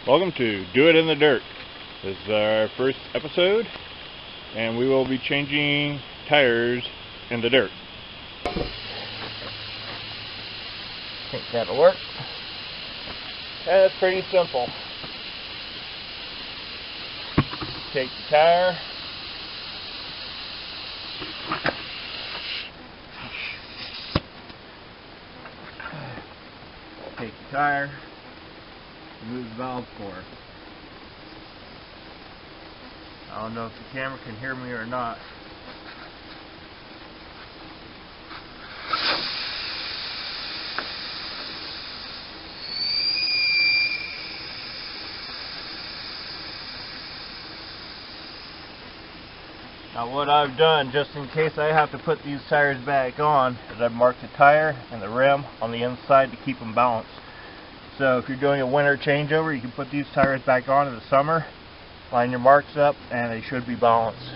Welcome to Do It in the Dirt. This is our first episode, and we will be changing tires in the dirt. Think that'll work. That's pretty simple. Take the tire, remove the valve core. I don't know if the camera can hear me or not. Now what I've done, just in case I have to put these tires back on, is I've marked the tire and the rim on the inside to keep them balanced. So if you're doing a winter changeover, you can put these tires back on in the summer, line your marks up, and they should be balanced.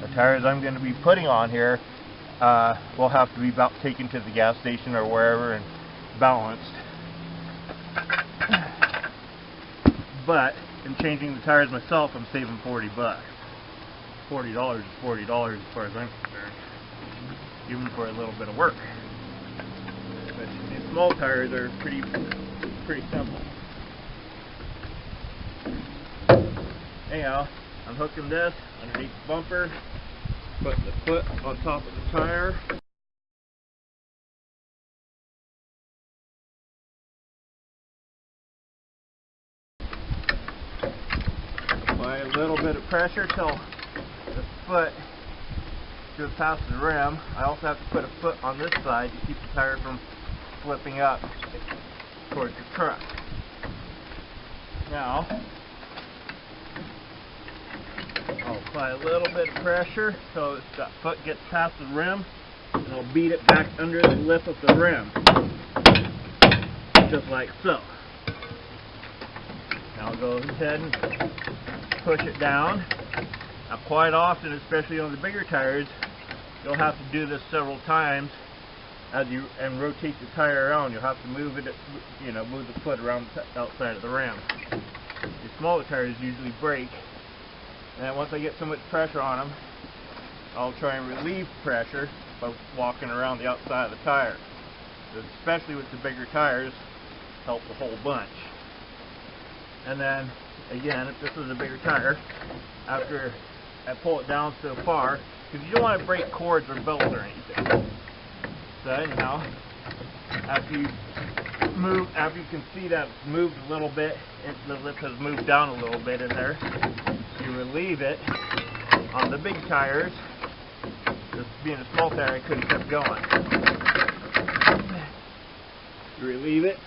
The tires I'm going to be putting on here will have to be taken to the gas station or wherever and balanced. But in changing the tires myself, I'm saving $40. $40 is $40 as far as I'm concerned, even for a little bit of work. But these small tires are pretty simple. Anyhow, I'm hooking this underneath the bumper, putting the foot on top of the tire. Apply a little bit of pressure till the foot goes past the rim. I also have to put a foot on this side to keep the tire from flipping up towards the truck. Now, I'll apply a little bit of pressure so that foot gets past the rim, and I'll beat it back under the lip of the rim, just like so. Now I'll go ahead and push it down. Now quite often, especially on the bigger tires, you'll have to do this several times and rotate the tire around. You'll have to move it, move the foot around the outside of the rim. The smaller tires usually break, and then once I get so much pressure on them, I'll try and relieve pressure by walking around the outside of the tire. Especially with the bigger tires, helps a whole bunch. And then again, if this is a bigger tire, after I pull it down so far, because you don't want to break cords or belts or anything. So anyhow, after you can see that it's moved a little bit, and the lip has moved down a little bit in there, you relieve it. On the big tires, this being a small tire, I couldn't have kept going. You relieve it,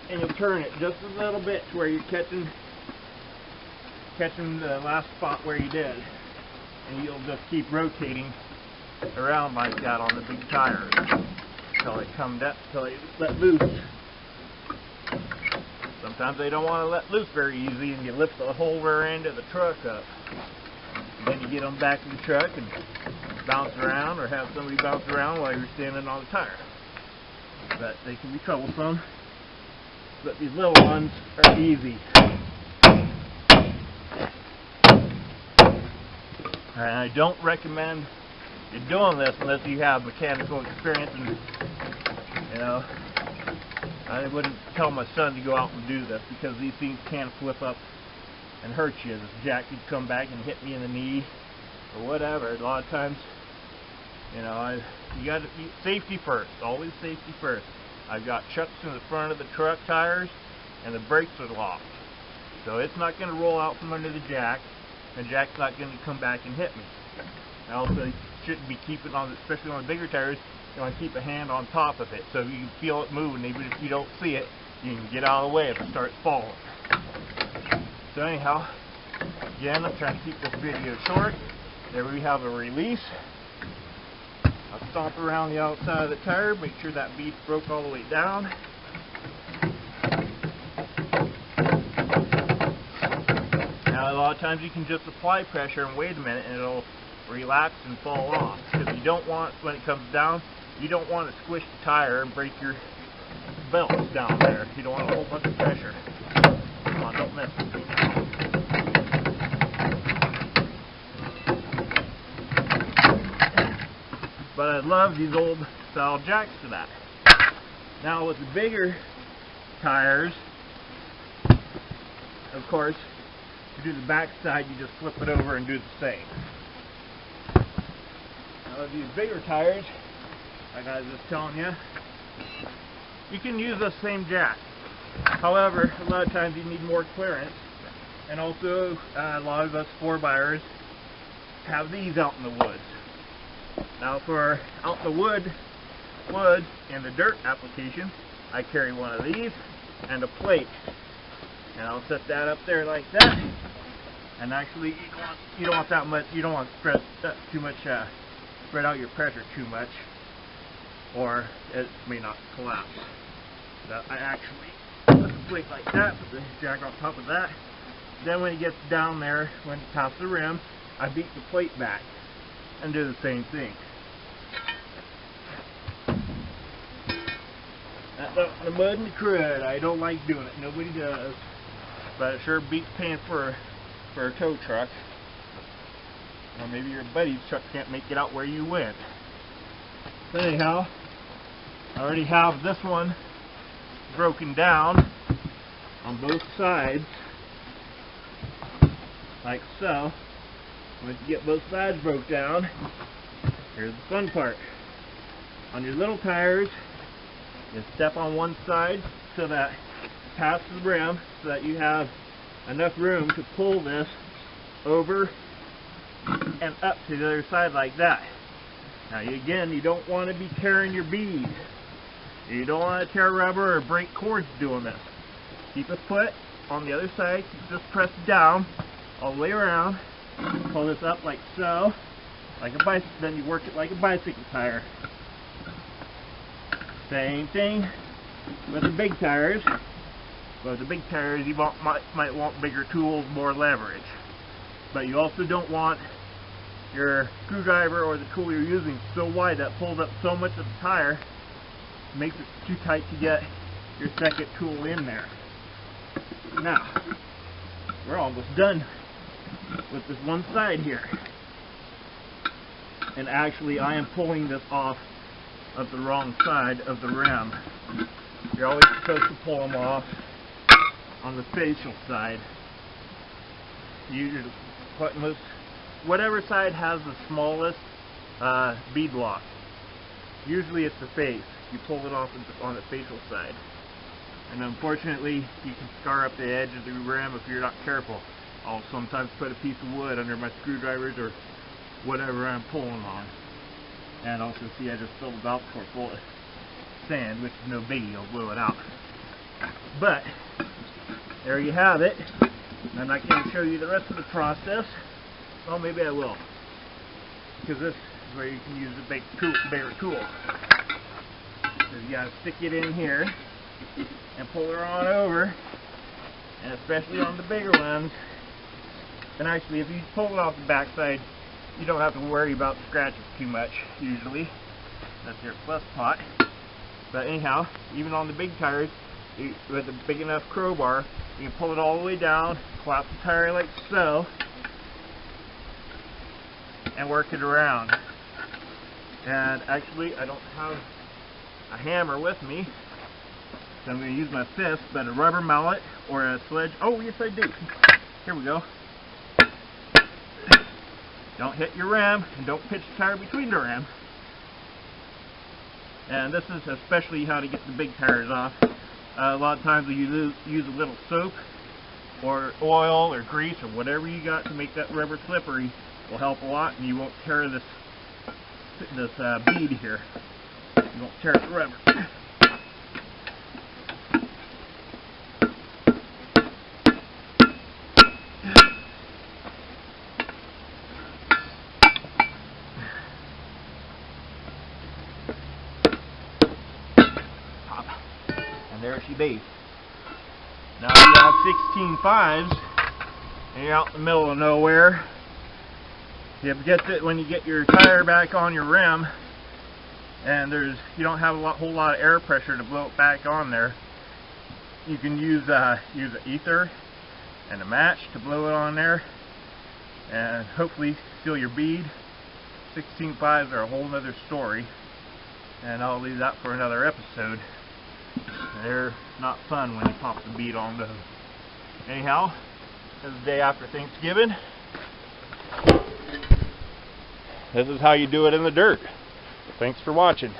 and you'll turn it just a little bit to where you're catching the last spot where you did, and you'll just keep rotating around like that on the big tires until they come down, until they let loose. Sometimes they don't want to let loose very easy, and you lift the whole rear end of the truck up. And then you get them back in the truck and bounce around, or have somebody bounce around while you're standing on the tire. But they can be troublesome. But these little ones are easy. And I don't recommend you doing this unless you have mechanical experience, and I wouldn't tell my son to go out and do this, because these things can flip up and hurt you. This jack could come back and hit me in the knee or whatever. A lot of times, you got to safety first. Always safety first. I've got chucks in the front of the truck tires, and the brakes are locked, so it's not going to roll out from under the jack. The jack's not going to come back and hit me. I also shouldn't be keeping on, especially on the bigger tires, you want to keep a hand on top of it so you can feel it moving. Even if you don't see it, you can get out of the way if it starts falling. So anyhow, again, I'm trying to keep this video short. There we have a release. I'll stomp around the outside of the tire, make sure that bead broke all the way down. Now a lot of times you can just apply pressure and wait a minute and it'll relax and fall off, because you don't want, when it comes down, you don't want to squish the tire and break your belts down there. You don't want a whole bunch of pressure on Don't mess with me. But I love these old style jacks for that. Now with the bigger tires, of course, to do the back side, you just flip it over and do the same. Now with these bigger tires, like I was just telling you, you can use the same jack. However, a lot of times you need more clearance, and also a lot of us 4x4s have these out in the woods. Now for out in the woods in the dirt application, I carry one of these and a plate, and I'll set that up there like that. And actually, you don't want that much. You don't want to spread that too much. Spread out your pressure too much, or it may not collapse. So I actually put the plate like that, put the jack on top of that. Then when it gets down there, when it past the rim, I beat the plate back and do the same thing. The mud and the crud, I don't like doing it. Nobody does. But it sure beats paying for a tow truck. Or maybe your buddy's truck can't make it out where you went. So anyhow, I already have this one broken down on both sides, like so. Once you get both sides broke down, here's the fun part. On your little tires, you step on one side so that past the rim, so that you have enough room to pull this over and up to the other side like that. Now again, you don't want to be tearing your beads. You don't want to tear rubber or break cords doing this. Keep it put on the other side, keep this pressed down all the way around. Pull this up like so, like a bicycle, then you work it like a bicycle tire. Same thing with the big tires. But with the big tires, you might want bigger tools, more leverage. But you also don't want your screwdriver or the tool you're using so wide that pulls up so much of the tire, makes it too tight to get your second tool in there. Now, we're almost done with this one side here. And actually, I am pulling this off of the wrong side of the rim. You're always supposed to pull them off on the facial side. You put whatever side has the smallest bead lock. Usually it's the face. You pull it off on the facial side. And unfortunately, you can scar up the edge of the rim if you're not careful. I'll sometimes put a piece of wood under my screwdrivers or whatever I'm pulling on. And also see I just filled the valve core full of sand, which is no biggie, I'll blow it out. But, there you have it. I'm not going to show you the rest of the process. Well, maybe I will. Because this is where you can use the bigger tool. So you got to stick it in here and pull it on over. And especially on the bigger ones. And actually, if you pull it off the backside, you don't have to worry about scratches too much, usually. That's your plus pot. But anyhow, even on the big tires, with a big enough crowbar, you can pull it all the way down, collapse the tire like so, and work it around. And actually, I don't have a hammer with me, so I'm going to use my fist, but a rubber mallet or a sledge. Oh, yes I do. Here we go. Don't hit your rim, and don't pitch the tire between the rim. And this is especially how to get the big tires off. A lot of times you use a little soap or oil or grease or whatever you got to make that rubber slippery will help a lot, and you won't tear this bead here. You won't tear the rubber. And there she be. Now you have 16 5s and you're out in the middle of nowhere. When you get your tire back on your rim and you don't have a whole lot of air pressure to blow it back on there, you can use an ether and a match to blow it on there, and hopefully seal your bead. 16.5s are a whole nother story, and I'll leave that for another episode. They're not fun when you pop the bead on those. Anyhow, this is the day after Thanksgiving. This is how you do it in the dirt. Thanks for watching.